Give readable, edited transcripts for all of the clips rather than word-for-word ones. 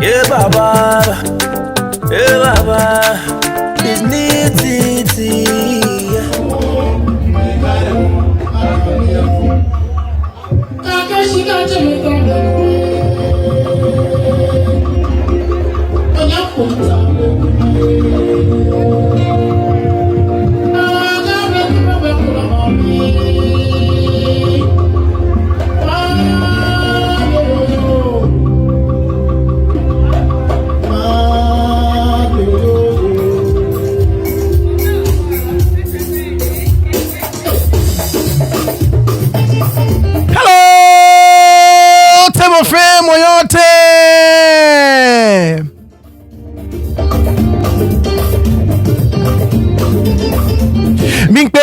Yeah, Baba. Yeah, Baba. It's Nii Tettey.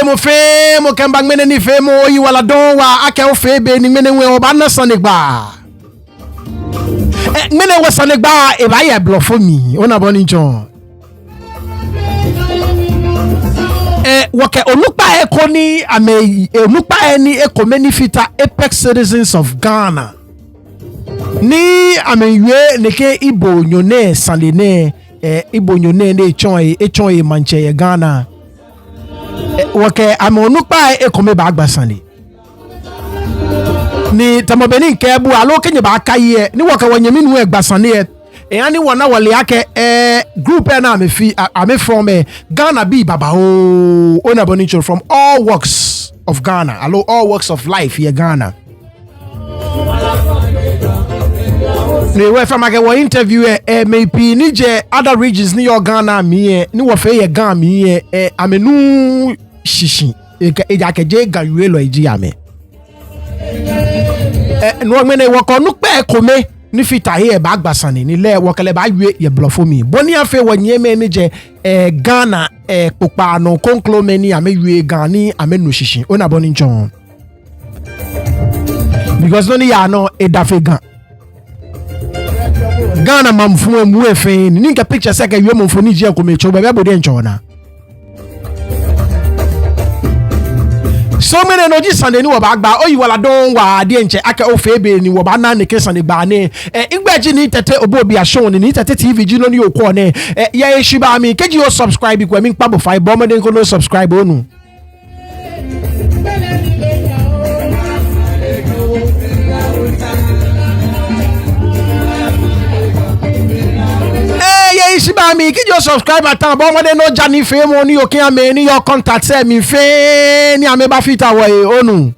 Mo fe mo kembang mene ni fe mo yi wala don wa ake o fe be ni mene we oba na sanigba mene we sanigba e ba ye bluff mi ona boni jon woke olupa e ko ni ame olupa eni e ko benefita apex citizens of Ghana ni ame we ne ke Igbo nyone sanene Igbo nyone ne echon e manche Ghana woke amonupa e kome ba agbasani ni tamobeni nke bu alo kenye ba akaye ni woke wanyemi nu agbasani e ani wona wole ake group na ame from Ghana be baba o ona bonicho from all walks of Ghana alo all walks of life here Ghana ni we from ake wo interview maybe ni je other regions ni your Ghana mi ni wo fe ye Ghana mi amenu shishi eja keje ganwe lo eji ame no mene woko nu pe kome ni fita he ba agbasani ni le wokele ba yue ye blofo mi boni afe wonye me ni je Ghana popa no konklo meni ame yue gani ame no shishi ona boni njon because no ni ya no edafe Ghana mamfu mu efe ni nka picture seka yue momfo ni je ko mecho be bodi njona. So many no ji Sunday ni wo ba gba oyi wala don wa de nche aka ofe be ni wo ba na ne ke Sunday gba ne igbaji Nii Tettey obobi a show ni Nii Tettey TV ji no ni okwo ne ya eshiba mi keji o subscribe kwa mi kpabo 5 bo mo de ko no subscribe onu Shiba mi ki jo subscribe atan bo mo de no jani fe mo ni okin ame ni your contact se mi fe ni ame ba fit awo onu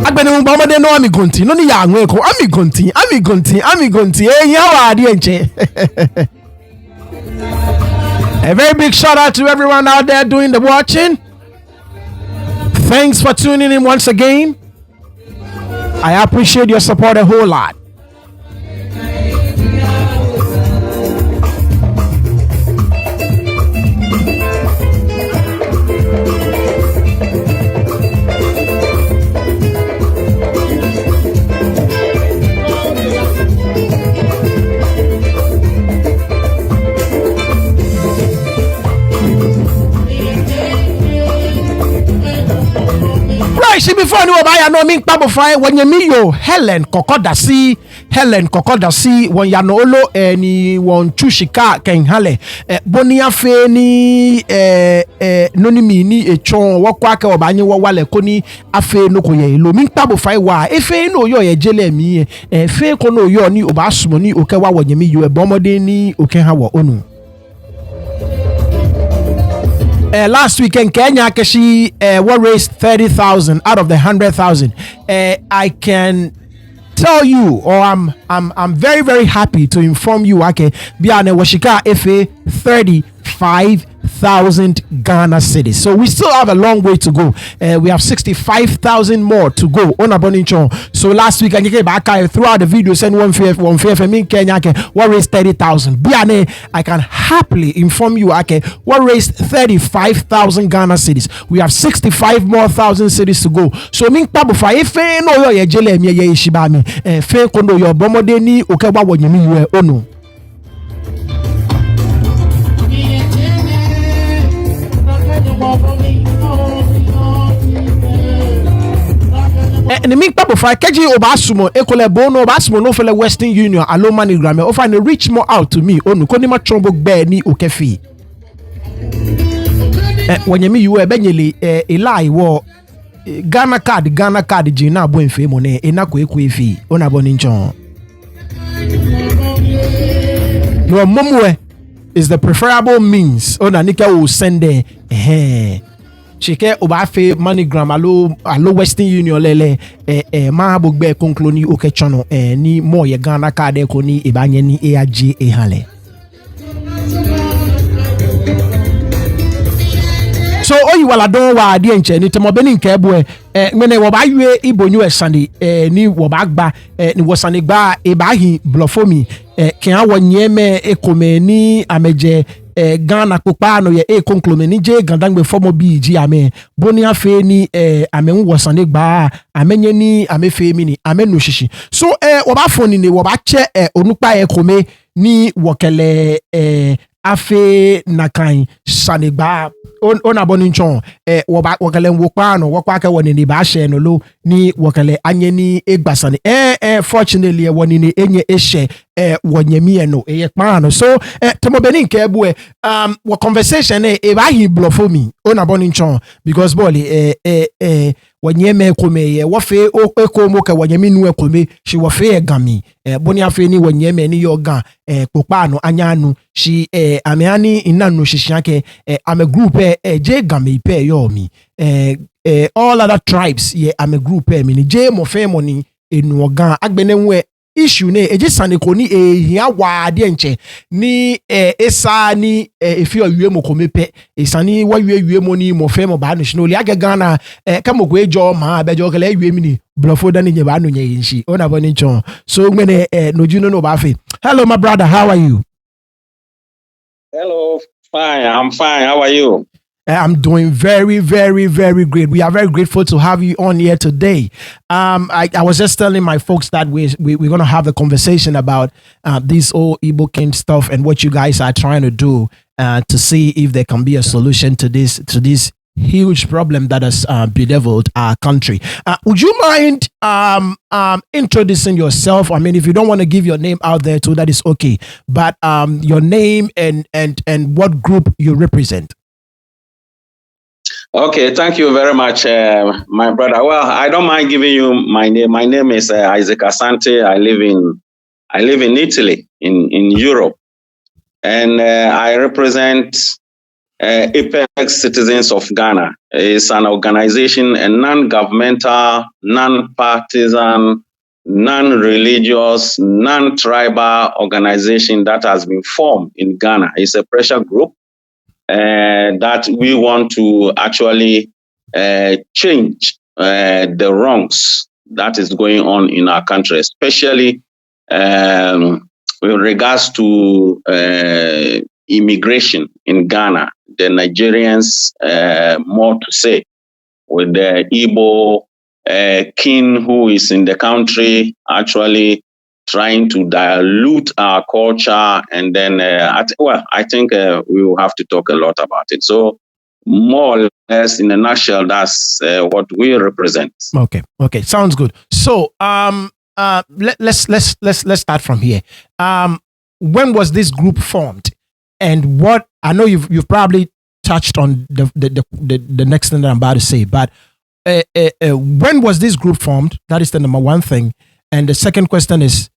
agbeni mo bo mo de no ami gonti no ni ya anwe ko ami gonti yan wa di enche. A very big shout out to everyone out there doing the watching. Thanks for tuning in once again. I appreciate your support a whole lot. Before you buy no mean pabo fire when you meet yo Helen Kokodasi when ya no olo ni won chushika ken hale bonia fe ni noni mi ni echon wokwa ke obanye wo wale koni afe no ko ye lo mean pabo fire wa efe no yo ye jele mi fe ko no yo ni oba sumo ni oke wa wo nyemi yo bomode ni oke ha wo onu. Last weekend, Kenya Kashi raised 30,000 out of the 100,000. I can tell you, or I'm very, very happy to inform you, okay, Biane Washika FA 35,000 Ghana cedis. So we still have a long way to go. We have 65,000 more to go on Aboninchon. So last week I came back throughout the video send one fair in Kenya what raised 30,000. Biane, I can happily inform you, okay, what raised 35,000 Ghana cedis. We have 65 more thousand cedis to go. So ming pabu fa efe no yo ye jele mi ye shibami fe kondo yo bomode ni okewa wonyemi yo onu. ne mi kpa bofra keji obasumo ekole bono obasumo no fele Western Union alo MoneyGram o fa ne reach more out to me onu ko ni ma trombo gbe ni okefi wonyemi yu ebenyele elai wo Ghana card ji na abo enfe mo ne enako eku efi ona boni nchon no momwe is the preferable means ona nika will send there chike obafe MoneyGram alo Western Union lele ma bogbe konkloni okechono ni mo ye Ghana card ko ni ebanye ni AG ehale so oyi wala don wa ade enche ni temo beni nke ebo mene wo ba yue ibonyu esande ni wo ba gba ni wo sane gba e ba hi blofomi ken awo nyeme ekome ni ameje Ghana popa no ye konklome ni je gandangbe fomo bi ji ame boni afe ni ame wo sane gba amenye ni amefe mi ni ame no shishi so wo ba foni ni wo ba che onupa ekome ni wokele afe nakan sanegba ona boni nchon wakale wokpa no wakwa ka woni ni ba she no lo ni wakale anye ni egbasane fortunately woni ni enye ehye wonyemi no pa no so temo beni nke ebu wo conversation e ba hi blofomi ona boni nchon because boli wonyeme kome ye wofe ekomo ka wonyemi nu ekome shi wofe egami boni afe ni wonyeme ni yoga popa no anyanu shi ameani inanu shishiake ame group je gami pe yo mi all other tribes ye ame group mi ni je mo fe mo ni enu ogan agbene nwe issue ne eje sane ko ni ehia wa de nche ni esa ni efi owie mo ko mepe esani wa wie mo ni mo fe mo ba no shino li agaga na ka mo go ejo ma bejo kele wie mi ni blofo da ni nye ba no nye nshi ona boni nchon so ngene no juno no ba fe. Hello my brother, how are you? Hello, fine. I'm fine. How are you? I'm doing very, very, very great. We are very grateful to have you on here today. I was just telling my folks that we're going to have a conversation about this whole Igbo King stuff and what you guys are trying to do to see if there can be a solution to this huge problem that has bedeviled our country. Would you mind introducing yourself? I mean, if you don't want to give your name out there too, that is okay. But your name and what group you represent. Okay, thank you very much, my brother. Well, I don't mind giving you my name. My name is Isaac Asante. I live in Italy, in Europe, and I represent Apex Citizens of Ghana. It's an organization, a non-governmental, non-partisan, non-religious, non-tribal organization that has been formed in Ghana. It's a pressure group that we want to actually change the wrongs that is going on in our country, especially with regards to immigration in Ghana. The Nigerians, more to say, with the Igbo king who is in the country actually trying to dilute our culture, and then I think we will have to talk a lot about it. So more or less, in a nutshell, that's what we represent. Okay, sounds good. So let's start from here. When was this group formed, and what I know you've probably touched on the next thing that I'm about to say, but when was this group formed? That is the number one thing. And the second question is,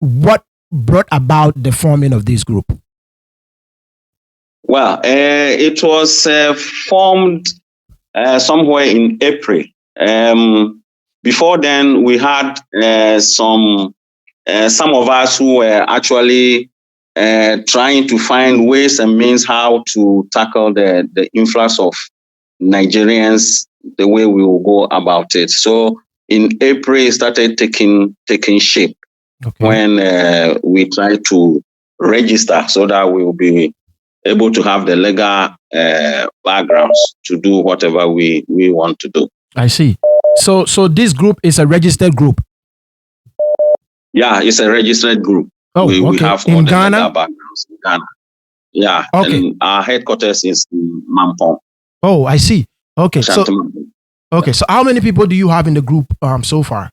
what brought about the forming of this group? Well, it was formed somewhere in April. Before then, we had some of us who were actually trying to find ways and means how to tackle the influx of Nigerians, the way we will go about it. So in April, it started taking shape when we try to register so that we will be able to have the legal backgrounds to do whatever we want to do. I see. So this group is a registered group? Yeah, it's a registered group. Oh, we have all in the Ghana? legal backgrounds in Ghana. Yeah, okay. And our headquarters is in Mampong. Oh, I see. Okay, so Okay, so how many people do you have in the group so far?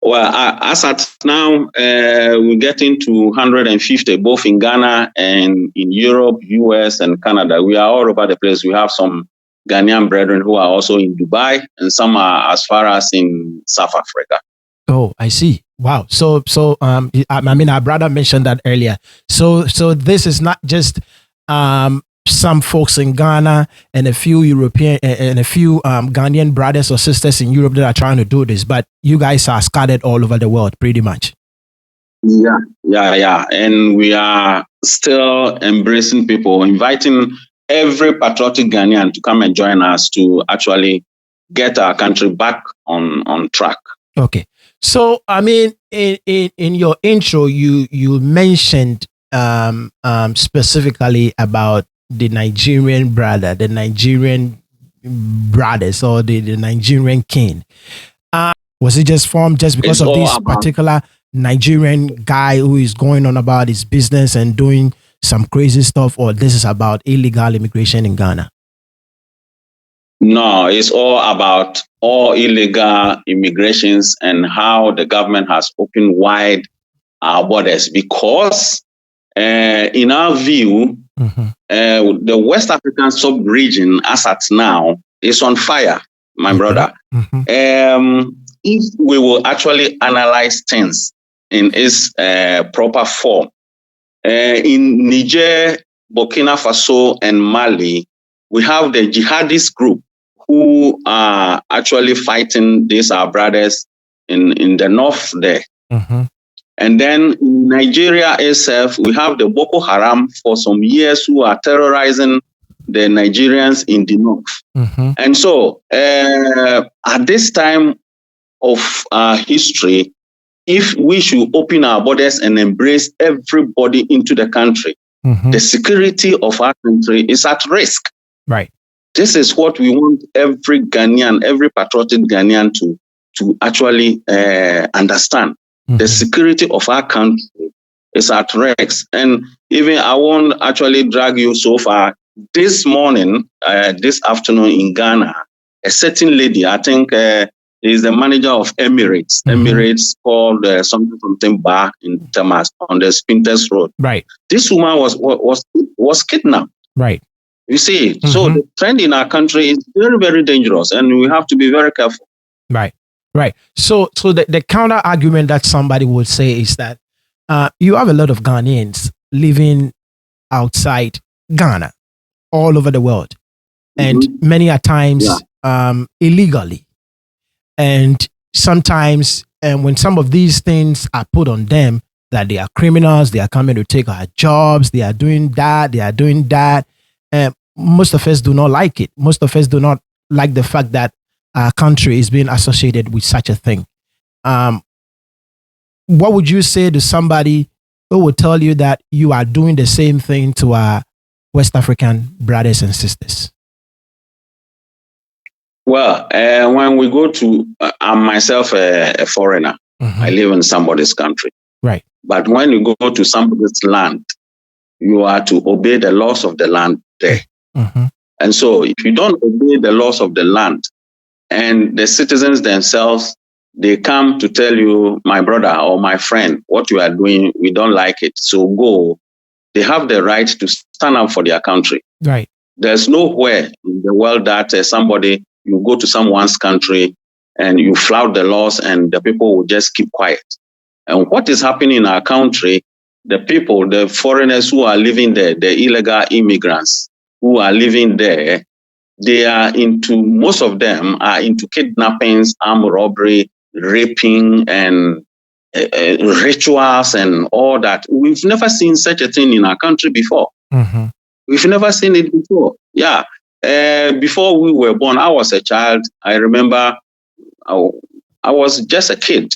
Well, as at now, we're getting to 150, both in Ghana and in Europe, US, and Canada. We are all over the place. We have some Ghanaian brethren who are also in Dubai, and some are as far as in South Africa. Oh, I see. Wow. So I mean, our brother mentioned that earlier. So this is not just some folks in Ghana and a few European and a few Ghanaian brothers or sisters in Europe that are trying to do this, but you guys are scattered all over the world, pretty much. Yeah. And we are still embracing people, inviting every patriotic Ghanaian to come and join us to actually get our country back on track. Okay. So, I mean, in your intro, you mentioned specifically about the Nigerian brother, the Nigerian brothers, or the Nigerian king. Was it just formed just because of this particular Nigerian guy who is going on about his business and doing some crazy stuff, or this is about illegal immigration in Ghana? No, it's all about all illegal immigrations and how the government has opened wide our borders because in our view, the West African sub-region as at now is on fire, my brother. If we will actually analyze things in its proper form, in Niger, Burkina Faso, and Mali, we have the jihadist group who are actually fighting these our brothers in the north there. And then in Nigeria itself, we have the Boko Haram for some years who are terrorizing the Nigerians in the north. And so at this time of history, if we should open our borders and embrace everybody into the country, the security of our country is at risk. Right. This is what we want every Ghanaian, every patriotic Ghanaian to actually understand. The security of our country is at risk. And even I won't actually drag you so far. This morning, this afternoon in Ghana, a certain lady, I think is the manager of Emirates. Emirates called something bar in Tamas on the Spinters Road. Right. This woman was kidnapped. Right. You see, so the trend in our country is very, very dangerous, and we have to be very careful. Right. Right. So the counter argument that somebody would say is that you have a lot of Ghanaians living outside Ghana, all over the world, and many a times illegally. And sometimes when some of these things are put on them, that they are criminals, they are coming to take our jobs, they are doing that. And most of us do not like it. Most of us do not like the fact that our country is being associated with such a thing. What would you say to somebody who would tell you that you are doing the same thing to our West African brothers and sisters? Well, when we go to, I'm myself a foreigner. I live in somebody's country. Right. But when you go to somebody's land, you are to obey the laws of the land there. And so if you don't obey the laws of the land, and the citizens themselves, they come to tell you, my brother or my friend, what you are doing, we don't like it. So go. They have the right to stand up for their country. Right. There's nowhere in the world that you go to someone's country and you flout the laws and the people will just keep quiet. And what is happening in our country, the people, the foreigners who are living there, the illegal immigrants who are living there, most of them are into kidnappings, armed robbery, raping, and rituals and all that. We've never seen such a thing in our country before. We've never seen it before. Yeah. Before we were born, I was a child. I remember I was just a kid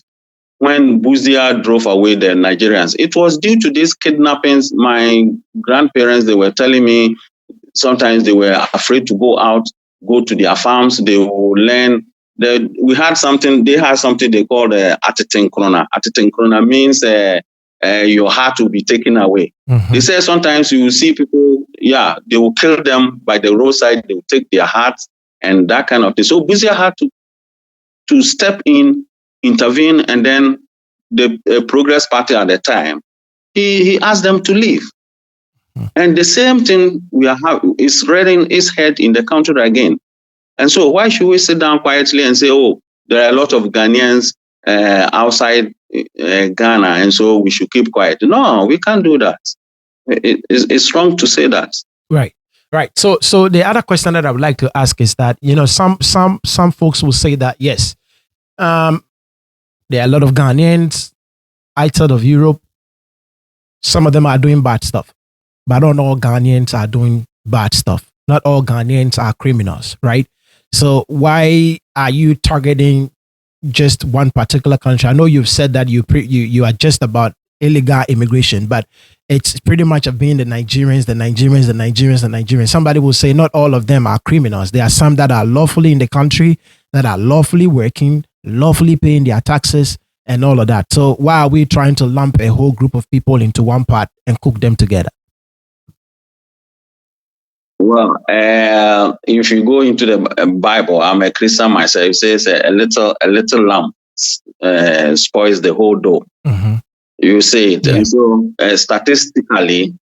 when Buzia drove away the Nigerians. It was due to these kidnappings. My grandparents, they were telling me, sometimes they were afraid to go out, go to their farms. They will learn. They had something they called Atiten Krona. Atiten Krona means your heart will be taken away. They say sometimes you will see people, they will kill them by the roadside. They will take their hearts and that kind of thing. So Busia had to step in, intervene, and then the Progress Party at the time, he asked them to leave. And the same thing is rearing its head in the country again. And so why should we sit down quietly and say, oh, there are a lot of Ghanaians outside Ghana, and so we should keep quiet? No, we can't do that. It's wrong to say that. Right. So the other question that I would like to ask is that, some folks will say that, yes, there are a lot of Ghanaians outside of Europe. Some of them are doing bad stuff, but not all Ghanaians are doing bad stuff. Not all Ghanaians are criminals, right? So why are you targeting just one particular country? I know you've said that you are just about illegal immigration, but it's pretty much of being the Nigerians. Somebody will say not all of them are criminals. There are some that are lawfully in the country, that are lawfully working, lawfully paying their taxes and all of that. So why are we trying to lump a whole group of people into one pot and cook them together? Well, if you go into the Bible, I'm a Christian myself. It says a little lamb spoils the whole dough. Mm-hmm. You say it. Yeah. And so statistically,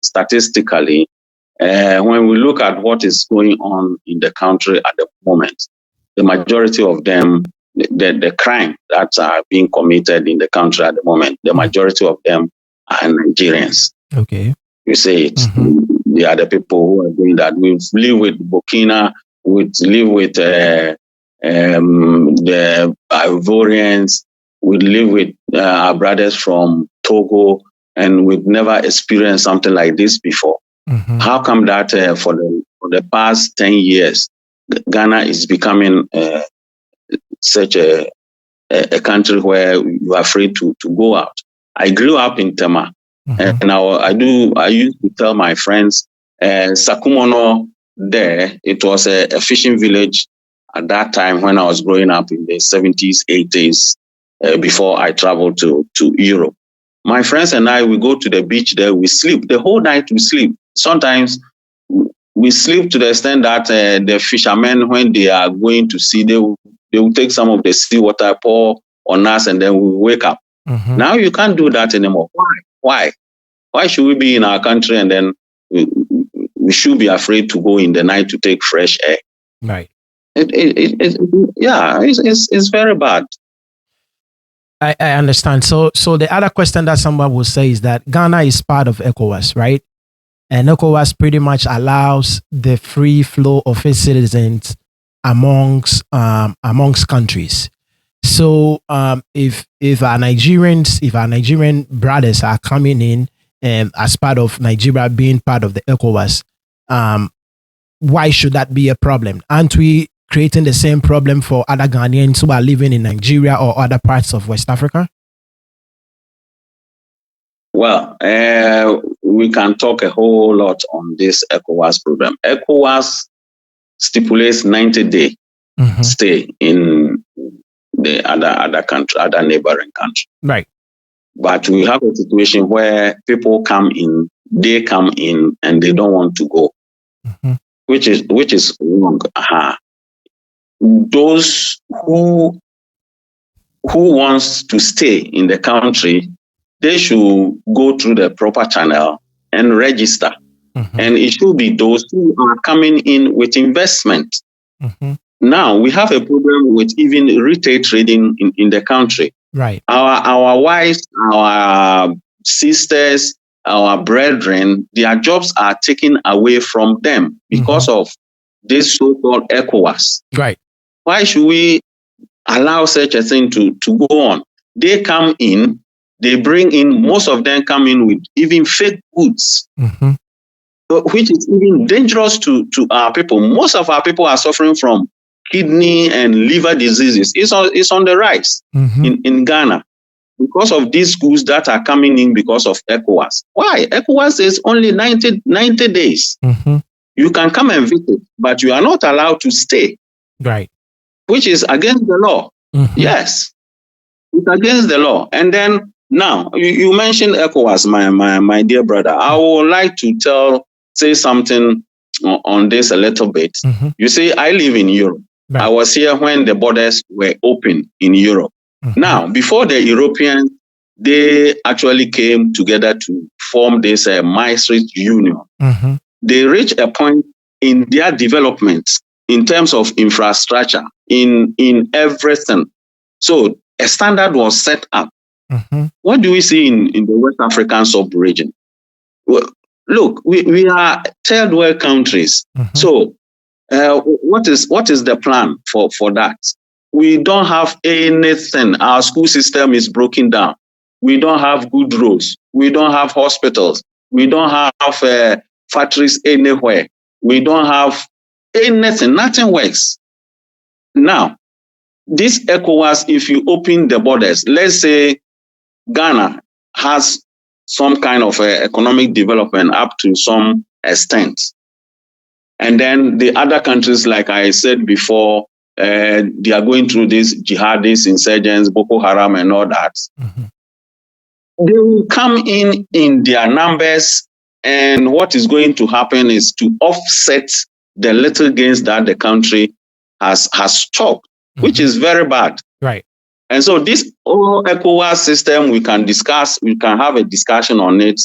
when we look at what is going on in the country at the moment, the majority of them, the crime that are being committed in the country at the moment, the majority of them are Nigerians. Okay. You say it. Mm-hmm. They are the people who are doing that. We live with Burkina, we live with the Ivorians, we live with our brothers from Togo, and we've never experienced something like this before. Mm-hmm. How come that for the past 10 years, Ghana is becoming such a country where you are afraid to go out? I grew up in Tema. Mm-hmm. And I used to tell my friends, Sakumono there, it was a fishing village at that time when I was growing up in the 70s, 80s, before I traveled to Europe. My friends and I, we go to the beach there, we sleep. The whole night we sleep. Sometimes we sleep to the extent that the fishermen, when they are going to sea, they will take some of the seawater, pour on us, and then we wake up. Mm-hmm. Now you can't do that anymore. Why? Why should we be in our country and then we should be afraid to go in the night to take fresh air? Right. It's very bad. I understand. So the other question that someone will say is that Ghana is part of Ecowas, right? And Ecowas pretty much allows the free flow of its citizens amongst countries. So if our Nigerian brothers are coming in as part of Nigeria being part of the ECOWAS, why should that be a problem? Aren't we creating the same problem for other Ghanaians who are living in Nigeria or other parts of West Africa? Well, we can talk a whole lot on this ECOWAS program. ECOWAS stipulates 90-day stay in the other neighboring country. Right. But we have a situation where people come in, and they don't want to go, which is wrong. Those who wants to stay in the country, they should go through the proper channel and register. And it should be those who are coming in with investment. Now, we have a problem with even retail trading in the country. Right. Our wives, our sisters, our brethren, their jobs are taken away from them because of this so-called ECOWAS. Right. Why should we allow such a thing to go on? They come in, they bring in, most of them come in with even fake goods, which is even dangerous to our people. Most of our people are suffering from kidney and liver diseases. It's on the rise in Ghana because of these goods that are coming in because of ECOWAS. Why? ECOWAS is only 90 days. You can come and visit, but you are not allowed to stay. Right. Which is against the law. Yes, it's against the law. And then now you mentioned ECOWAS, my dear brother. I would like to say something on this a little bit. You see, I live in Europe. I was here when the borders were open in Europe. Now, before the Europeans, they actually came together to form this Maastricht Union. They reached a point in their development in terms of infrastructure, in everything. So a standard was set up. What do we see in the West African sub-region? Well, look, we are third world countries. So what is the plan for that? We don't have anything. Our school system is broken down. We don't have good roads. We don't have hospitals. We don't have factories anywhere. We don't have anything. Nothing works. Now, this ECOWAS, if you open the borders, let's say Ghana has some kind of economic development up to some extent. And then the other countries, like I said before, they are going through these jihadist insurgents, Boko Haram and all that. They will come in their numbers, and what is going to happen is to offset the little gains that the country has stopped, which is very bad. Right. And so this whole ECOWAS system, we can have a discussion on it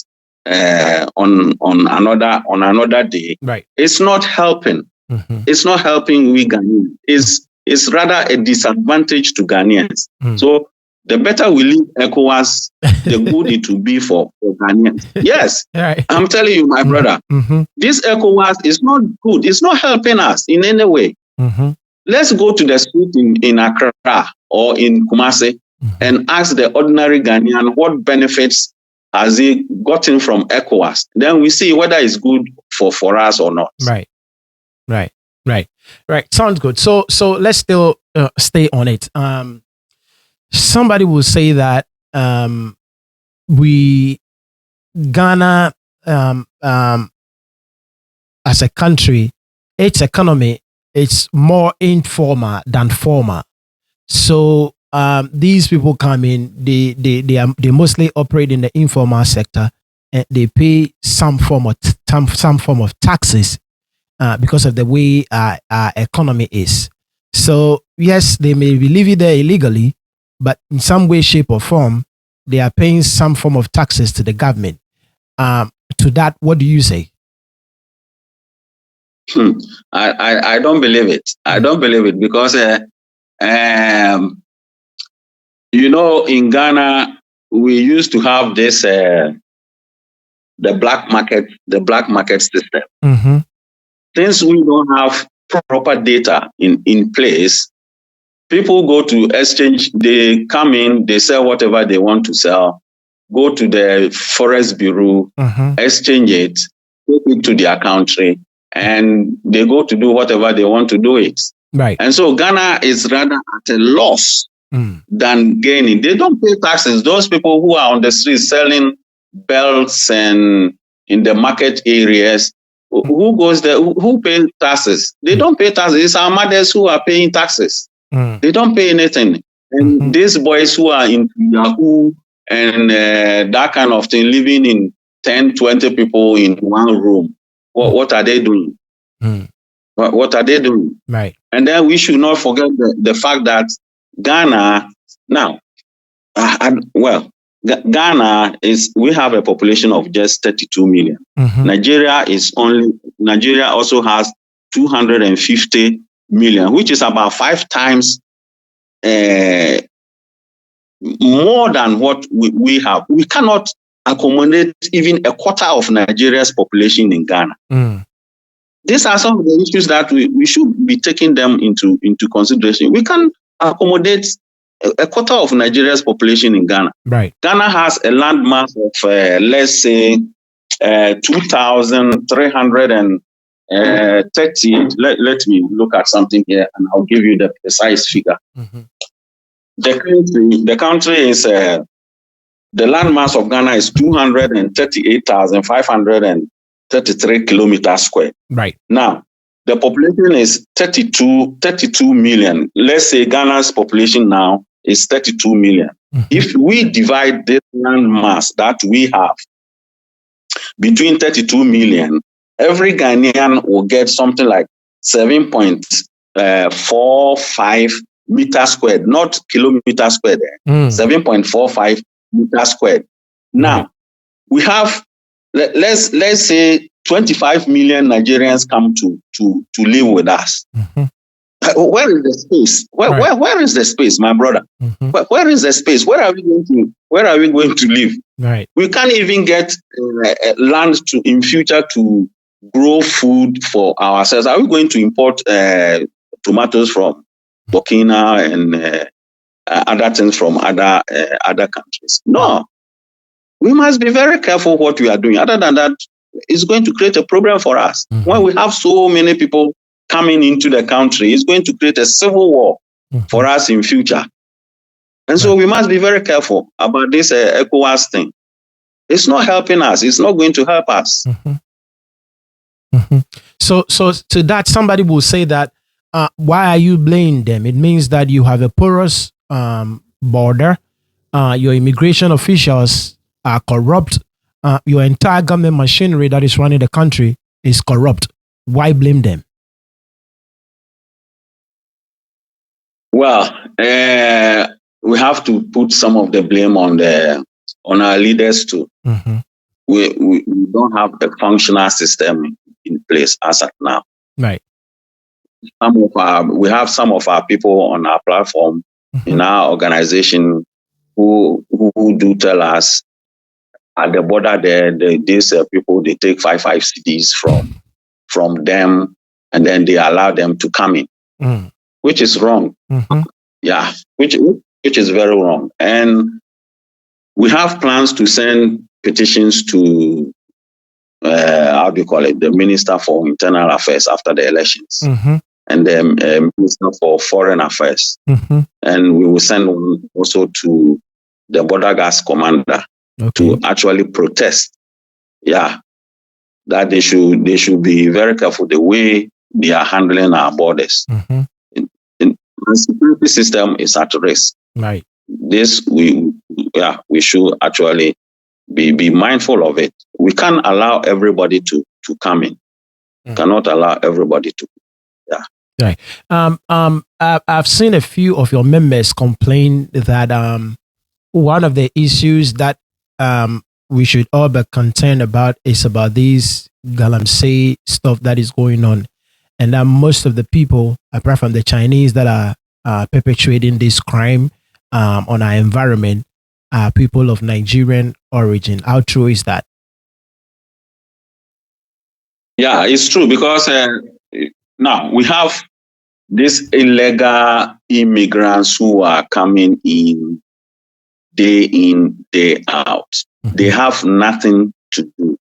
on another day. Right. It's not helping. It's not helping we Ghanaians. It's rather a disadvantage to Ghanaians. So the better we leave ECOWAS, the good it will be for Ghanaians. Yes, right. I'm telling you, my brother, this ECOWAS is not good. It's not helping us in any way. Let's go to the street in Accra or in Kumasi and ask the ordinary Ghanaian what benefits has he gotten from ECOWAS. Then we see whether it's good for us or not. Right. Sounds good. So let's still stay on it. Somebody will say that Ghana as a country, its economy, it's more informal than formal. So these people come in, they mostly operate in the informal sector, and they pay some form of taxes because of the way our economy is. So yes, they may be living there illegally, but in some way, shape, or form, they are paying some form of taxes to the government. To that, what do you say? I don't believe it. I don't believe it because, in Ghana, we used to have this, the black market system. Since we don't have proper data in place, people go to exchange, they come in, they sell whatever they want to sell, go to the forest bureau, exchange it, take it to their country, and they go to do whatever they want to do it. Right. And so Ghana is rather at a loss than gaining. They don't pay taxes. Those people who are on the streets selling belts and in the market areas, who goes there? Who pays taxes? They don't pay taxes. It's our mothers who are paying taxes. They don't pay anything. And these boys who are in Yahoo and that kind of thing, living in 10, 20 people in one room, what are they doing? What are they doing? Right. And then we should not forget the fact that Ghana, now, Ghana we have a population of just 32 million. Nigeria also has 250 million, which is about 5 times more than what we have. We cannot accommodate even a quarter of Nigeria's population in Ghana. These are some of the issues that we should be taking them into consideration. We can accommodate a quarter of Nigeria's population in Ghana. Right. Ghana has a landmass of, let's say, 2,330. Let me look at something here, and I'll give you the precise figure. The country is, the landmass of Ghana is 238,533 kilometers square. Right. Now, the population is 32 million. Let's say Ghana's population now is 32 million. If we divide this landmass that we have between 32 million, every Ghanaian will get something like 7.8 7.45 meters squared, not kilometers squared. 7.45 meters squared. Now, we have, let's say 25 million Nigerians come to live with us. Where is the space? Where is the space, my brother? Where is the space? Where are we going to live? Right. We can't even get land in future to grow food for ourselves. Are we going to import tomatoes from Burkina and other things from other countries? No. We must be very careful what we are doing. Other than that, it's going to create a problem for us. When we have so many people coming into the country, it's going to create a civil war for us in future. And so we must be very careful about this Ecowas thing. It's not helping us. It's not going to help us. So to that, somebody will say that, why are you blaming them? It means that you have a porous border. Your immigration officials are corrupt. Your entire government machinery that is running the country is corrupt. Why blame them? Well, we have to put some of the blame on our leaders too. We don't have a functional system in place as of now. Right. We have some of our people on our platform in our organization who do tell us at the border there, these people, they take five CDs from them, and then they allow them to come in, which is wrong. Yeah, which is very wrong. And we have plans to send petitions to the Minister for Internal Affairs after the elections, and the Minister for Foreign Affairs, and we will send one also to the border gas commander to actually protest. Yeah, that they should be very careful the way they are handling our borders. The security system is at risk. Right. This we should actually be mindful of it. We can't allow everybody to come in. Cannot allow everybody to. Yeah. Right. I've seen a few of your members complain that one of the issues that we should all be concerned about is about these galamsey stuff that is going on, and that most of the people, apart from the Chinese that are perpetrating this crime on our environment, are people of Nigerian origin. How true is that? Yeah, it's true, because now we have these illegal immigrants who are coming in, day out. They have nothing to do.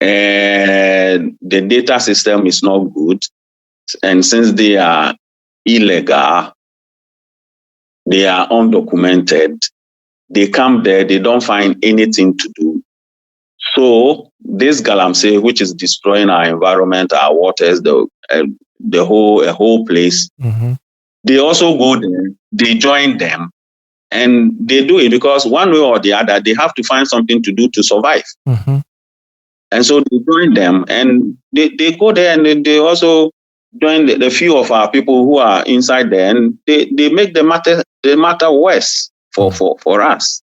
And the data system is not good. And since they are illegal, they are undocumented, they come there, they don't find anything to do. So this galamsey, which is destroying our environment, our waters, the whole place, they also go there, they join them, and they do it because one way or the other, they have to find something to do to survive. And so they join them, and they go there, and they also join the few of our people who are inside there, and they make the matter worse for us.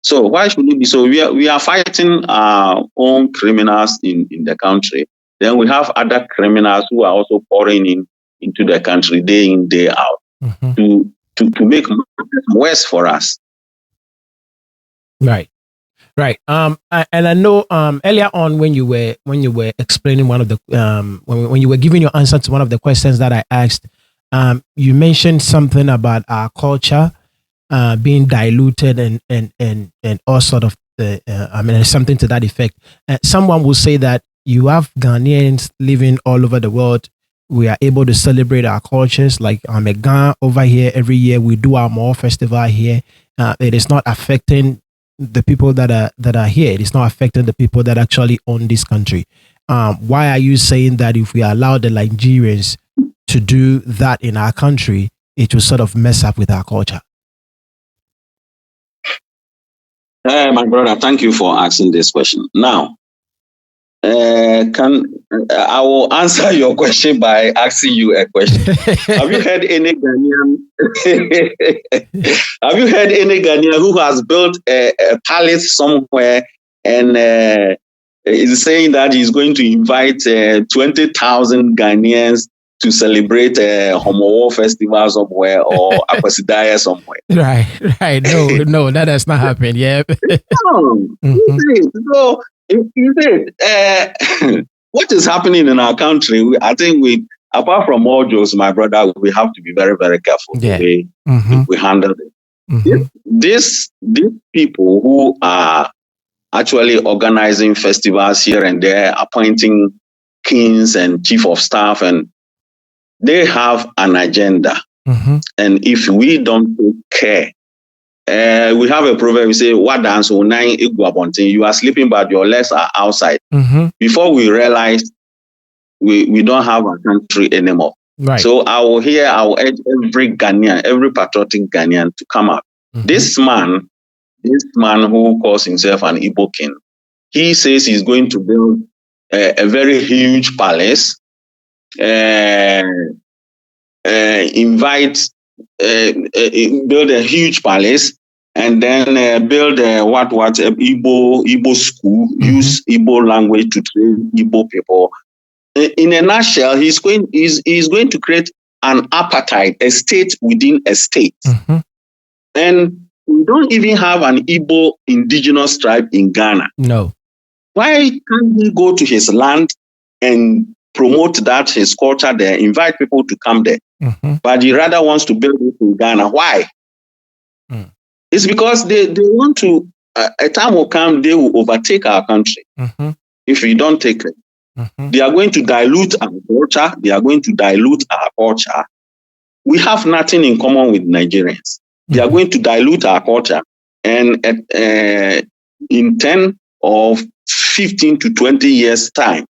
So why should it be so? We are fighting our own criminals in the country. Then we have other criminals who are also pouring into the country day in, day out to make matters worse for us. Right. Right. And I know earlier on when you were explaining one of the when you were giving your answer to one of the questions that I asked, you mentioned something about our culture being diluted and all sort of something to that effect. Someone will say that you have Ghanaians living all over the world. We are able to celebrate our cultures. Like I'm a Ghana over here every year. We do our More festival here. It is not affecting the people that are here. It is not affecting the people that actually own this country. Why are you saying that if we allow the Nigerians to do that in our country, it will sort of mess up with our culture? My brother, thank you for asking this question. Now, I will answer your question by asking you a question. Have you heard any Ghanaian? Have you heard any Ghanaian who has built a palace somewhere and is saying that he's going to invite 20,000 Ghanaians to celebrate a Homo Festival somewhere or Akwasidaya somewhere? Right. No, that has not happened. Yeah. No. So, you said, what is happening in our country? I think apart from all jokes, my brother, we have to be very, very careful the way we handle it. These people who are actually organizing festivals here and there, appointing kings and chief of staff, and they have an agenda. And if we don't take care, we have a proverb, we say, "What dance you are sleeping, but your legs are outside." Before we realize, we don't have a country anymore. Right. So I will urge every Ghanaian, every patriotic Ghanaian to come out. This man who calls himself an Igbo king, he says he's going to build a very huge palace, build a huge palace, and then build what Igbo school, use Igbo language to train Igbo people. In a nutshell, he's going to create an apartheid, a state within a state. And we don't even have an Igbo indigenous tribe in Ghana. No. Why can't he go to his land and promote that, his culture there, invite people to come there? But he rather wants to build it in Ghana. Why? It's because they want to, a time will come, they will overtake our country if we don't take it. They are going to dilute our culture. They are going to dilute our culture. We have nothing in common with Nigerians. They are going to dilute our culture. And in 10 or 15 to 20 years' time,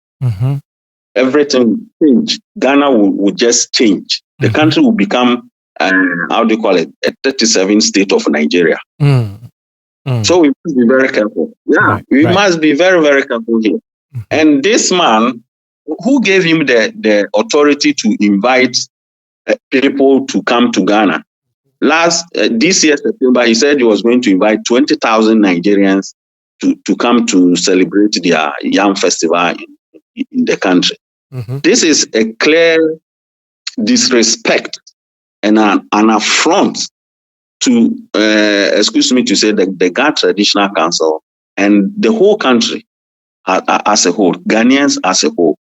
everything will change. Ghana will just change. The country will become, a 37 state of Nigeria. So we must be very careful. We must be very, very careful here. And this man, who gave him the authority to invite people to come to Ghana? This year, September, he said he was going to invite 20,000 Nigerians to come to celebrate their Yam Festival in the country. This is a clear disrespect and an affront to, excuse me to say, the Ghana Traditional Council and the whole country as a whole, Ghanaians as a whole.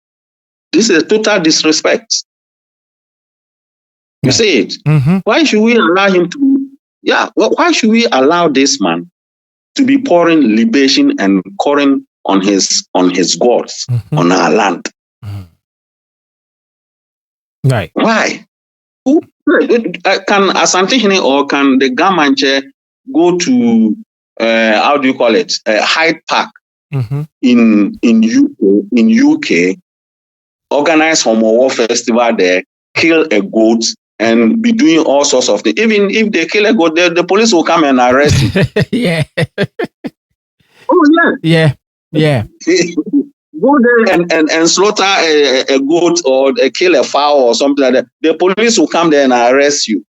This is a total disrespect. You see it? Why should we allow him to? Why should we allow this man to be pouring libation and calling on his gods on our land? Right. Why? Who can Asante Hene or can the Gamanche go to Hyde Park in UK, organize Homo War Festival there, kill a goat, and be doing all sorts of things. Even if they kill a goat, the police will come and arrest you. Yeah. Oh yeah. Yeah. Go there and slaughter a goat or kill a fowl or something like that. The police will come there and arrest you.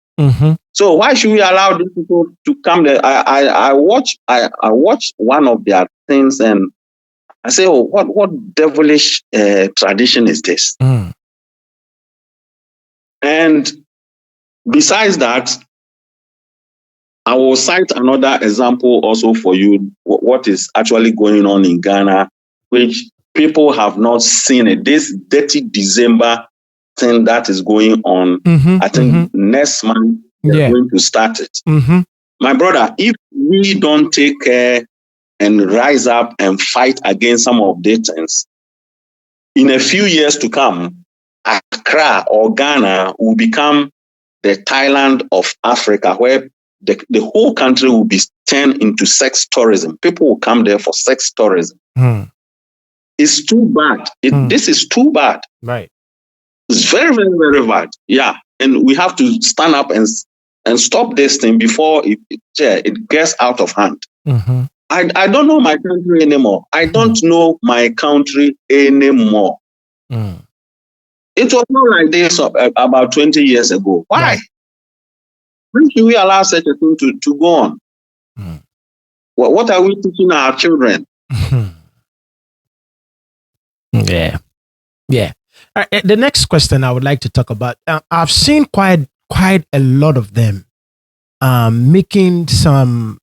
So why should we allow these people to come there? I watch one of their things and I say, oh, what devilish tradition is this? And besides that, I will cite another example also for you, what is actually going on in Ghana, which people have not seen it. This dirty December thing that is going on, I think next month they're going to start it. My brother, if we don't take care and rise up and fight against some of these things, in a few years to come, Accra or Ghana will become the Thailand of Africa, where the whole country will be turned into sex tourism. People will come there for sex tourism. It's too bad. This is too bad. Right. It's very, very, very bad. Yeah. And we have to stand up and stop this thing before it gets out of hand. I don't know my country anymore. I don't know my country anymore. It was not like this about 20 years ago. Why? Right. Why should we allow such a thing to go on? What are we teaching our children? Yeah. The next question I would like to talk about. I've seen quite a lot of them making some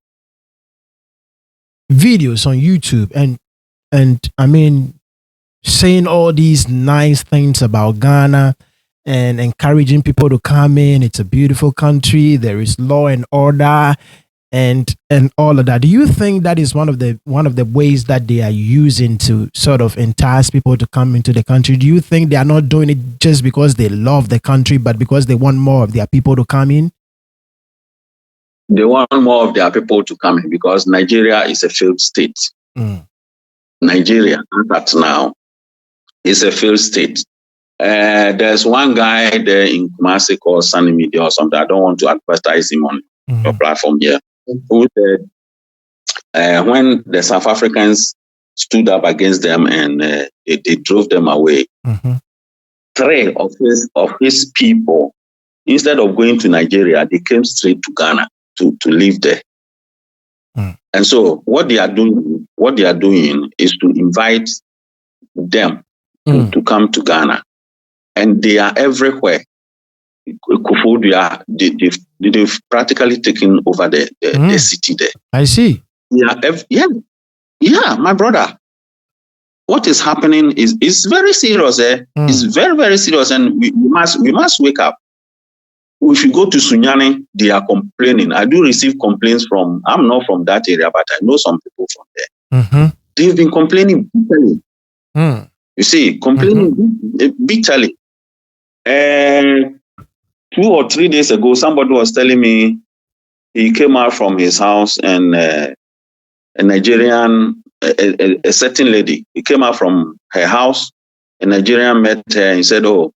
videos on YouTube and I mean saying all these nice things about Ghana and encouraging people to come in. It's a beautiful country. There is law and order and all of that. Do you think that is one of the ways that they are using to sort of entice people to come into the country? Do you think they are not doing it just because they love the country, but because they want more of their people to come in? They want more of their people to come in because Nigeria is a failed state. Nigeria, at now, is a failed state. There's one guy there in Kumasi called Sunny Media or something. I don't want to advertise him on your platform here. Who said when the South Africans stood up against them and they drove them away, 3 of his people, instead of going to Nigeria, they came straight to Ghana to live there. And so what they are doing is to invite them to come to Ghana. And they are everywhere. They've practically taken over the city there. I see. Yeah, my brother. What is happening is very serious. It's very, very serious, and we must wake up. If you go to Sunyani, they are complaining. I do receive complaints I'm not from that area, but I know some people from there. They've been complaining bitterly. You see, complaining bitterly. 2 or 3 days ago, somebody was telling me he came out from his house and a Nigerian, a certain lady, he came out from her house. A Nigerian met her and said, "Oh,"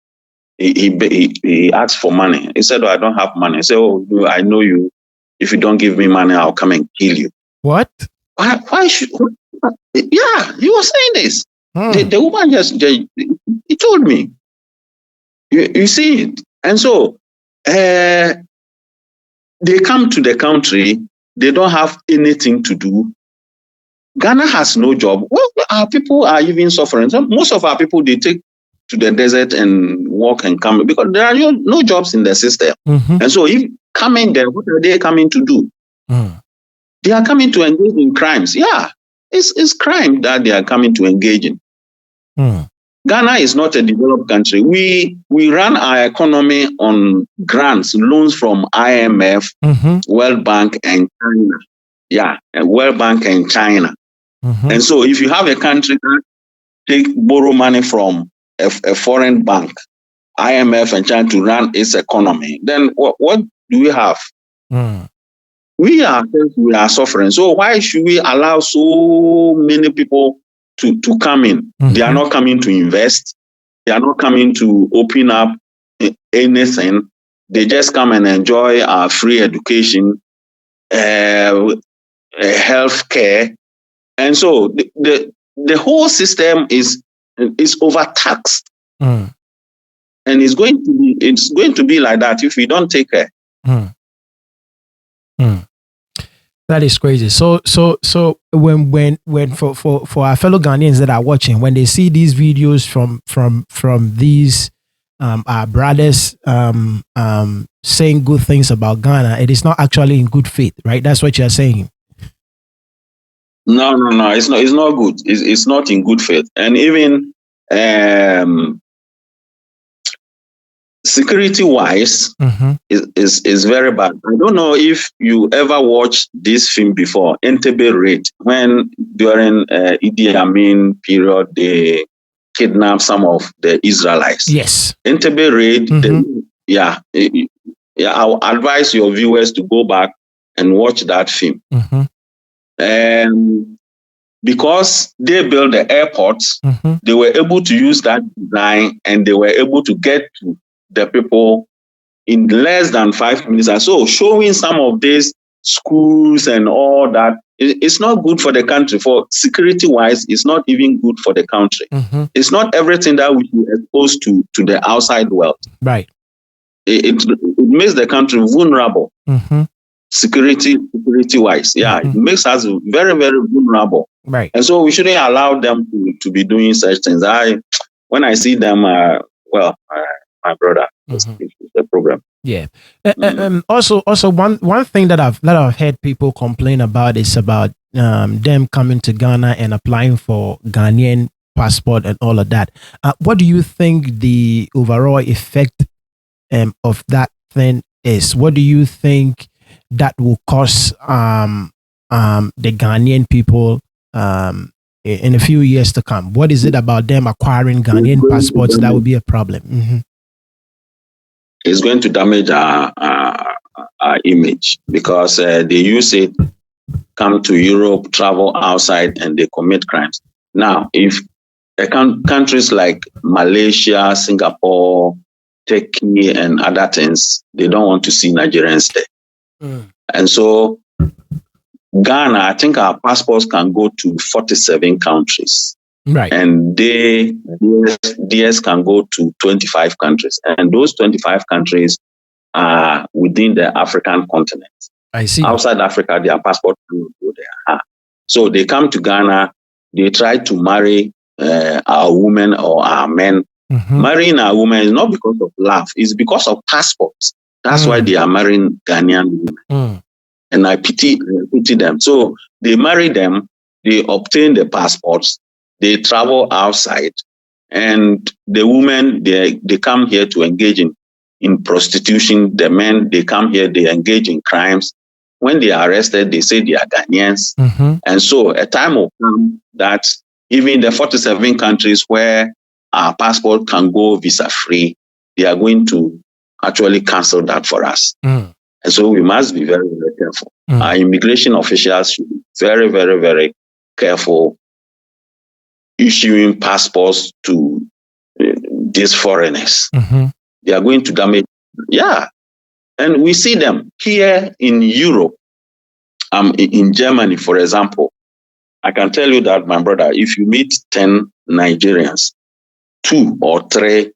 he asked for money. He said, "Oh, I don't have money." He said, "Oh, I know you. If you don't give me money, I'll come and kill you." What? Why should? Yeah, he was saying this. The woman he told me. You see it. And so they come to the country, they don't have anything to do. Ghana has no job. Well, our people are even suffering. So most of our people, they take to the desert and walk and come because there are no jobs in the system. And so if coming there, what are they coming to do? They are coming to engage in crimes. Yeah, it's crime that they are coming to engage in. Ghana is not a developed country. We run our economy on grants, loans from IMF, World Bank, and China. Yeah, World Bank and China. And so if you have a country that borrow money from a foreign bank, IMF and China to run its economy, then what do we have? We are suffering. So why should we allow so many people to come in? They are not coming to invest. They are not coming to open up anything. They just come and enjoy our free education, health care. And so the whole system is overtaxed. And it's going to be like that if we don't take care. That is crazy. So when for our fellow Ghanaians that are watching, when they see these videos from these our brothers saying good things about Ghana, it is not actually in good faith, right? That's what you're saying. No. It's not good. It's not in good faith. And even security-wise, is very bad. I don't know if you ever watched this film before, Entebbe Raid, when during Idi Amin period, they kidnapped some of the Israelites. Yes. Entebbe Raid, I'll advise your viewers to go back and watch that film. And because they built the airports, they were able to use that design and they were able to get to the people in less than 5 minutes. And so showing some of these schools and all that. It's not good for the country. For security-wise, it's not even good for the country. It's not everything that we expose to the outside world. Right. It makes the country vulnerable. Security-wise, it makes us very, very vulnerable. Right. And so we shouldn't allow them to be doing such things. When I see them, my brother, it's the problem. Yeah. Also, one thing that I've heard people complain about is about them coming to Ghana and applying for Ghanaian passport and all of that. What do you think the overall effect of that thing is? What do you think that will cost the Ghanaian people in a few years to come? What is it about them acquiring Ghanaian passports that will be a problem? It's going to damage our image, because they use it, come to Europe, travel outside, and they commit crimes. Now, if countries like Malaysia, Singapore, Turkey, and other things, they don't want to see Nigerians there. And so Ghana, I think our passports can go to 47 countries. Right. And DS can go to 25 countries. And those 25 countries are within the African continent. I see. Outside Africa, their passport will go there. So they come to Ghana, they try to marry our women or our men. Marrying our women is not because of love, it's because of passports. That's why they are marrying Ghanaian women. And I pity them. So they marry them, they obtain the passports, they travel outside, and the women, they come here to engage in prostitution. The men, they come here, they engage in crimes. When they are arrested, they say they are Ghanaians. And so a time will come that even the 47 countries where our passport can go visa-free, they are going to actually cancel that for us. And so we must be very, very careful. Our immigration officials should be very, very, very careful issuing passports to these foreigners. They are going to damage. And we see them here in Europe, in Germany, for example. I can tell you that, my brother, if you meet 10 Nigerians, 2 or 3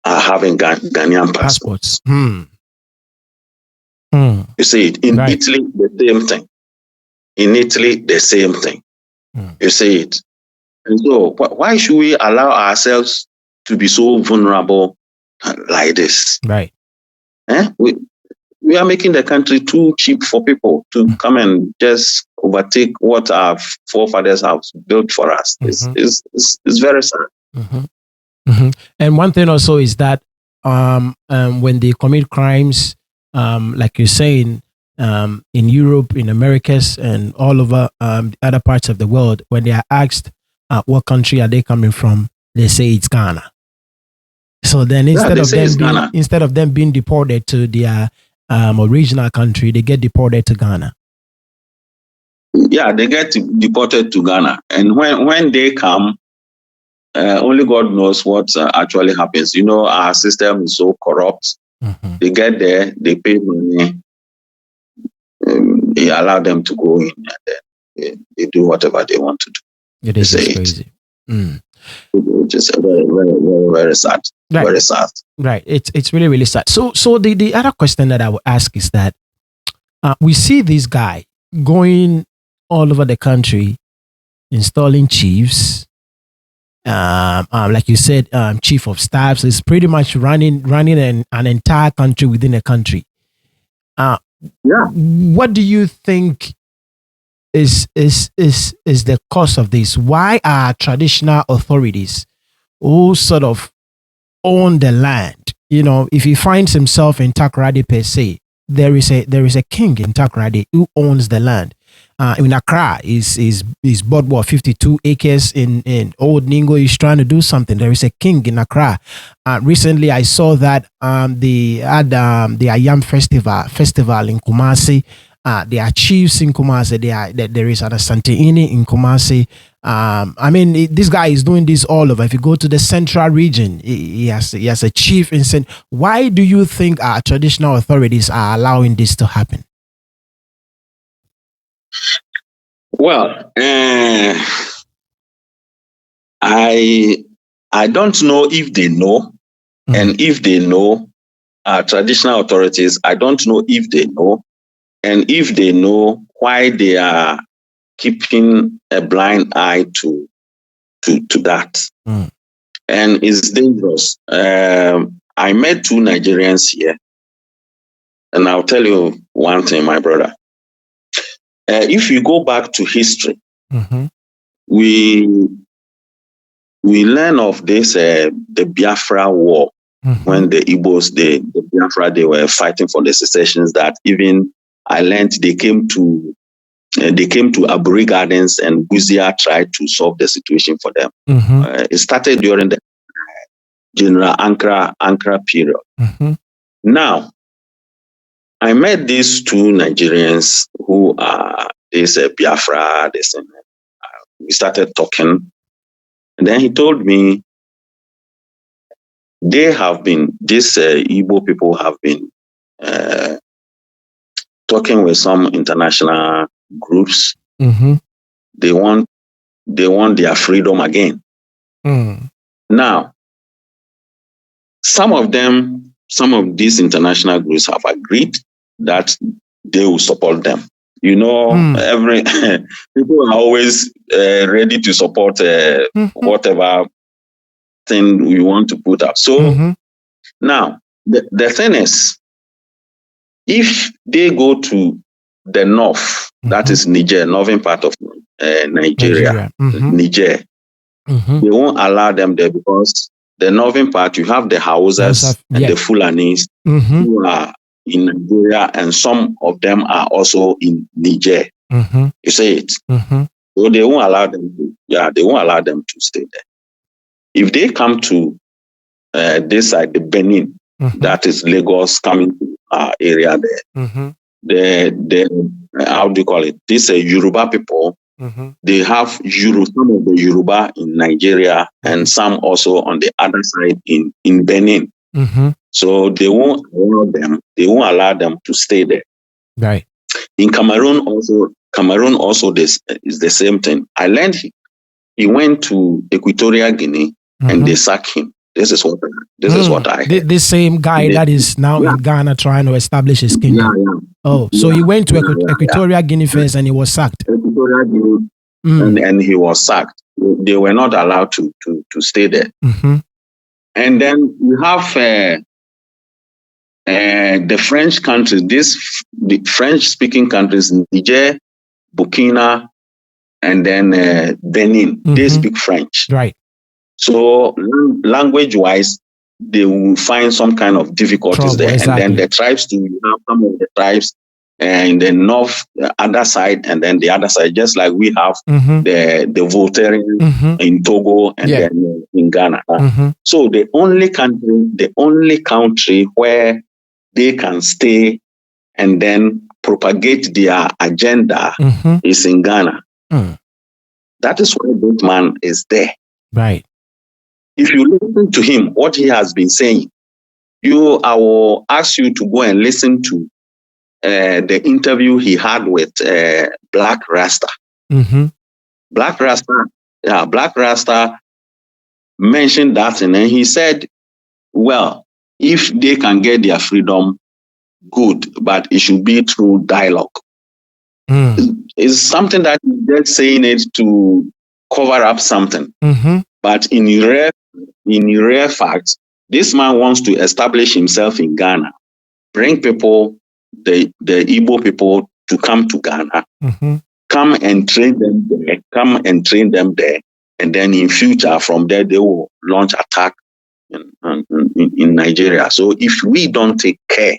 are having Ghanaian passports. You see it. In Italy, the same thing. In Italy, the same thing. You see it. And so why should we allow ourselves to be so vulnerable like this? Right. We are making the country too cheap for people to come and just overtake what our forefathers have built for us. It's very sad. And one thing also is that when they commit crimes, like you're saying, in Europe, in Americas, and all over other parts of the world, when they are asked what country are they coming from, they say it's Ghana. So then instead of them being deported to their original country, they get deported to Ghana. Yeah, they get deported to Ghana. And when they come, only God knows what actually happens. You know, our system is so corrupt. They get there, they pay money, they allow them to go in, and then they do whatever they want to do. It is crazy. Which is very, very, very, very sad. Right. Very sad. Right. It's really, really sad. So the other question that I would ask is that we see this guy going all over the country, installing chiefs. Like you said, chief of staffs is pretty much running an entire country within a country. What do you think is the cause of this? Why are traditional authorities who sort of own the land? You know, if he finds himself in Takoradi per se, there is a king in Takoradi who owns the land. In Accra, is bought what 52 acres in Old Ningo. He's trying to do something. There is a king in Accra. Recently, I saw that they had the Ayam festival in Kumasi. There are chiefs in Kumasi. There is an Asante in Kumasi. I mean, this guy is doing this all over. If you go to the central region, he has a chief in. Why do you think our traditional authorities are allowing this to happen? Well, I don't know if they know, and if they know, traditional authorities, I don't know if they know, and if they know, why they are keeping a blind eye to that. And it's dangerous. I met two Nigerians here, and I'll tell you one thing, my brother. If you go back to history, we learn of this the Biafra War, when the Igbos, the Biafra, they were fighting for the secessions. That even I learned they came to Aburi Gardens, and Guzia tried to solve the situation for them. It started during the General Ankara period. Now, I met these two Nigerians who are this Biafra. We started talking, and then he told me these Igbo people have been talking with some international groups. They want their freedom again. Now, some of these international groups have agreed that they will support them. You know, every people are always ready to support whatever thing we want to put up. So now, the thing is, if they go to the north, that is Niger, northern part of Nigeria. Niger, they won't allow them there, because the northern part, you have the Hausas and the Fulanis who are in Nigeria, and some of them are also in Niger. You say it. So they won't allow them to stay there. If they come to this side, the Benin, that is Lagos, coming to our area there, the how do you call it? These Yoruba people, they have some of the Yoruba in Nigeria, and some also on the other side in Benin. So they won't allow them to stay there. Right. In Cameroon also this is the same thing. I learned he went to Equatorial Guinea, and they sacked him. This is what I heard. This same guy that is now in Ghana trying to establish his kingdom. Oh, so he went to Equatorial Guinea first, and he was sacked. Equatorial Guinea, and he was sacked. They were not allowed to stay there. And then you have the French countries, the French-speaking countries, Niger, Burkina, and then Benin. They speak French. Right. So language-wise, they will find some kind of difficulties there. Exactly. And then the tribes too, you have some of the tribes in the north, the other side, and then the other side, just like we have the Voltairean in Togo and then in Ghana. So the only country where they can stay and then propagate their agenda is in Ghana. That is why this man is there. Right. If you listen to him, what he has been saying, I will ask you to go and listen to the interview he had with Black Rasta. Black Rasta mentioned that, and then he said, well, if they can get their freedom, good, but it should be through dialogue. It's something that he's just saying it to cover up something. But in rare fact, this man wants to establish himself in Ghana, bring people, the Igbo people, to come to Ghana, come and train them there, and then in future, from there, they will launch attack in Nigeria. So if we don't take care,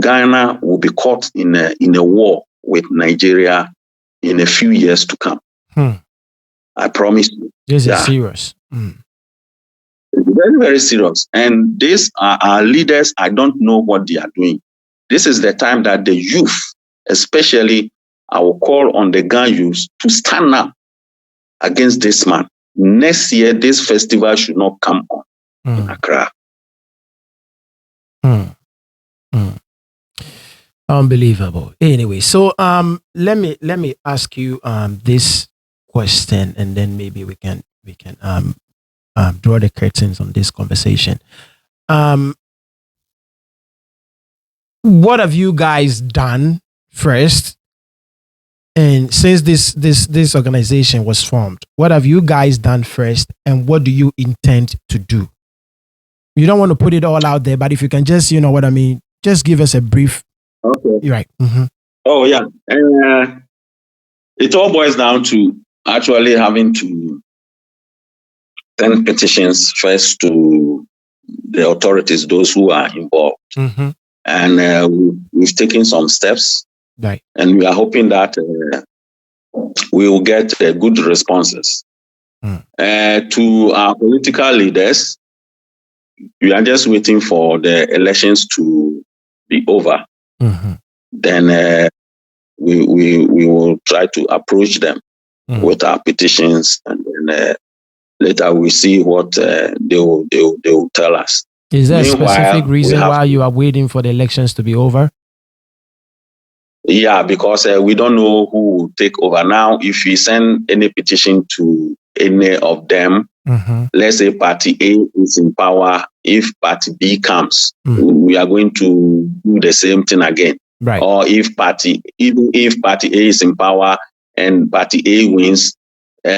Ghana will be caught in a war with Nigeria in a few years to come. I promise you. This is serious. It's very, very serious. And these are our leaders. I don't know what they are doing. This is the time that the youth, especially, I will call on the Ghana youth to stand up against this man. Next year, this festival should not come on in Accra. Unbelievable. Anyway, so let me ask you this question, and then maybe we can draw the curtains on this conversation. What have you guys done first? And since this organization was formed, what have you guys done first, and what do you intend to do? You don't want to put it all out there, but if you can just, you know what I mean, just give us a brief. Okay. You're right. Mm-hmm. Oh, yeah. It all boils down to actually having to send petitions first to the authorities, those who are involved. Mm-hmm. And we've taken some steps. Right. And we are hoping that we will get good responses. To our political leaders, we are just waiting for the elections to be over. Mm-hmm. Then we will try to approach them with our petitions, and then later we see what they will tell us. Is there a specific reason why you are waiting for the elections to be over? Yeah, because we don't know who will take over. Now, if we send any petition to any of them, let's say Party A is in power, if Party B comes, we are going to do the same thing again. Right. Or even if Party A is in power and Party A wins,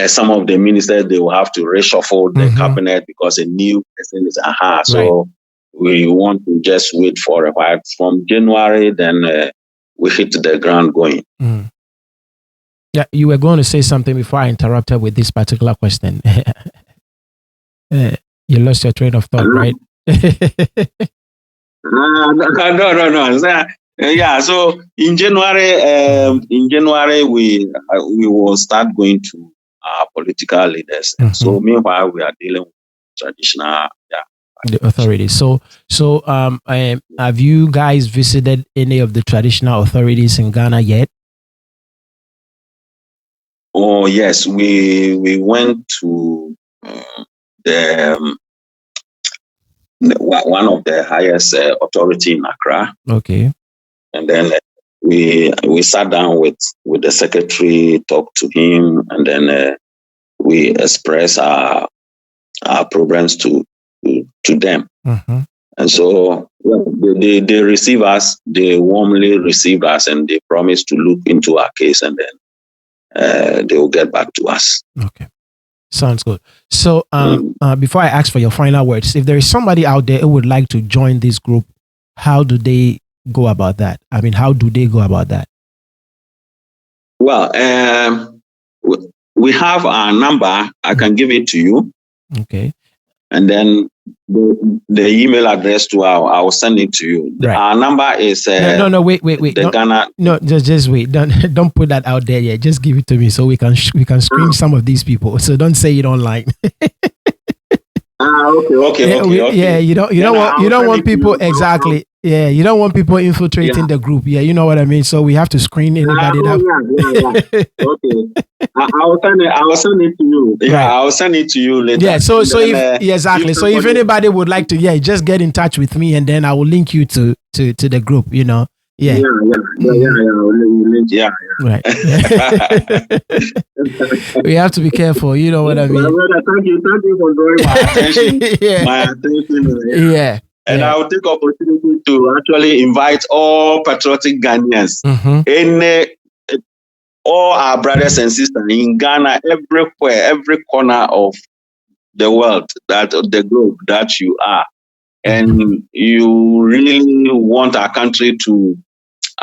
some of the ministers, they will have to reshuffle the cabinet because a new person is So we want to just wait for a while. From January, then we hit the ground going. Yeah, you were going to say something before I interrupted with this particular question. You lost your train of thought, right? No. Yeah, so in January, we will start going to our political leaders. So meanwhile, we are dealing with traditional, the authorities. So have you guys visited any of the traditional authorities in Ghana yet? Oh yes, we went to one of the highest authority in Accra. Okay. And then we sat down with the secretary, talked to him, and then we expressed our programs to them. And so they receive us, they warmly received us, and they promised to look into our case, and then they will get back to us. Okay. Sounds good. So before I ask for your final words, if there is somebody out there who would like to join this group, how do they go about that? I mean, how do they go about that? Well, we have our number. I can give it to you. Okay. And then the email address to I will send it to you. Right. Our number is no, wait. Ghana. No, just wait. Don't put that out there yet. Just give it to me so we can screen some of these people. So don't say it online. Okay. Yeah, you don't want people exactly. Yeah, you don't want people infiltrating the group. Yeah, you know what I mean. So we have to screen anybody. Okay, I will send it to you. Yeah, right. I will send it to you later. Yeah. So exactly. So if anybody would like to, just get in touch with me, and then I will link you to the group. You know. Yeah. Yeah. Right. We have to be careful. You know what I mean. Thank you for drawing my attention. Yeah. And I will take opportunity to actually invite all patriotic Ghanaians, all our brothers and sisters in Ghana, everywhere, every corner of the world, the globe that you are, and you really want our country to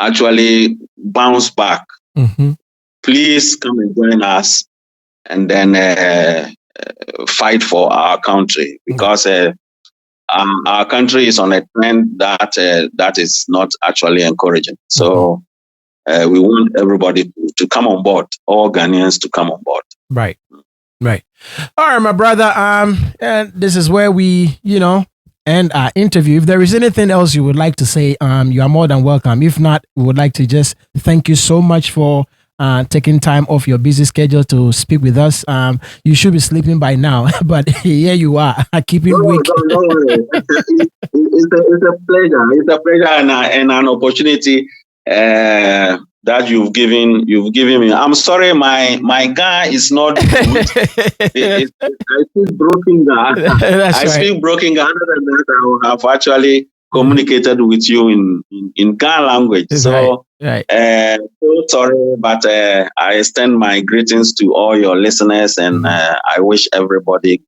actually bounce back. Please come and join us, and then fight for our country, because our country is on a trend that is not actually encouraging. So we want everybody to come on board, all Ghanaians to come on board. Right. All right, my brother. And this is where we, end our interview. If there is anything else you would like to say, you are more than welcome. If not, we would like to just thank you so much for taking time off your busy schedule to speak with us. You should be sleeping by now, but here you are, keeping weak. No worry. It's a pleasure. It's a pleasure and an opportunity. that you've given me. I'm sorry, my guy is not good. I speak broken Ghana. That's I speak broken Ghana, and that I have actually communicated with you in Ghana language. So, right. So sorry, but I extend my greetings to all your listeners, and I wish everybody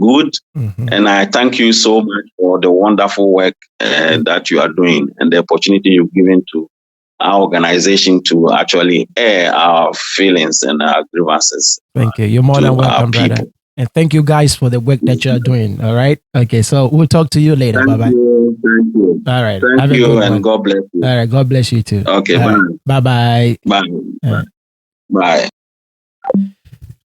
good. And I thank you so much for the wonderful work that you are doing and the opportunity you've given to our organization to actually air our feelings and our grievances. Thank you. You're more than welcome, brother. And thank you guys for the work that you are doing. All right. Okay. So we'll talk to you later. Bye bye. Thank you. All right. Thank you, and God bless you. All right. God bless you too. Okay. Bye bye. Bye. Bye.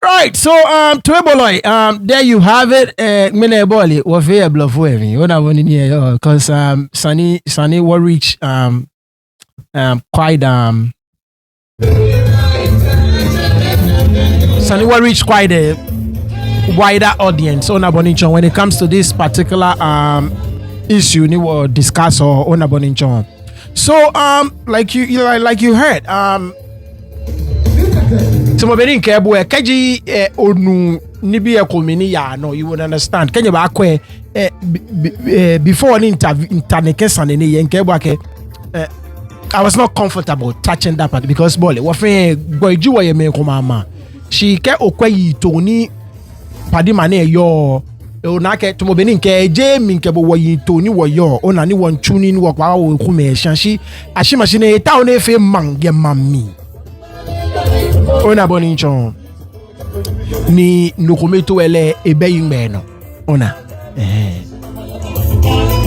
Right, so Tweboloy, there you have it. Mine boli was very bluff with me. When I went in here, because Sunny will reach quite Sunny will reach quite a wider audience on Aboninchon when it comes to this particular issue we will discuss or on Aboninchon. So like you heard Tumobeni Kebu, Kaji Onu Nibia Komini ya no, you would understand. Kenya Bakwe before an internekesan in Yenkebake, I was not comfortable touching that part because Bolly, Wafe Boyjua Yemeko Mama. She kept Okwe Tony Padimane yo. Onake Tumobeni Ke Jamie Kebo Way Tony wa yo, on anyone tuning work while Kume Shanshi, Ashimashine, town F. Mang Yamami. Ona Boninchon ni nukumetu ele ebeing beno ona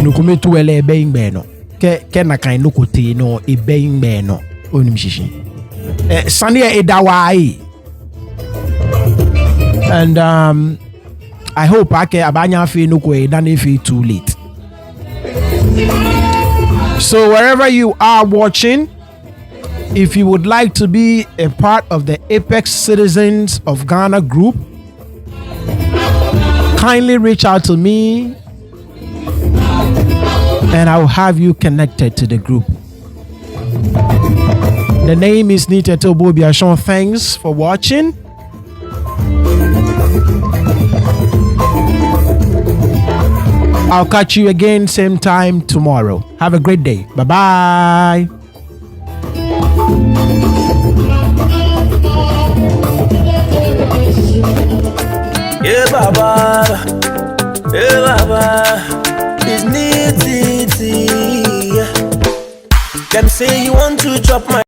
nukumetu ele ebeing beno ke na kan nukuti no ebeing beno onimshishi sania edawai. And I hope ake abanya fe nukwe dane fe too late. So wherever you are watching, if you would like to be a part of the Apex Citizens of Ghana group, kindly reach out to me and I will have you connected to the group. The name is Nii Tettey. Thanks for watching. I'll catch you again same time tomorrow. Have a great day. Bye-bye. Yeah, Baba, it's Nii Tettey. Them say you want to chop my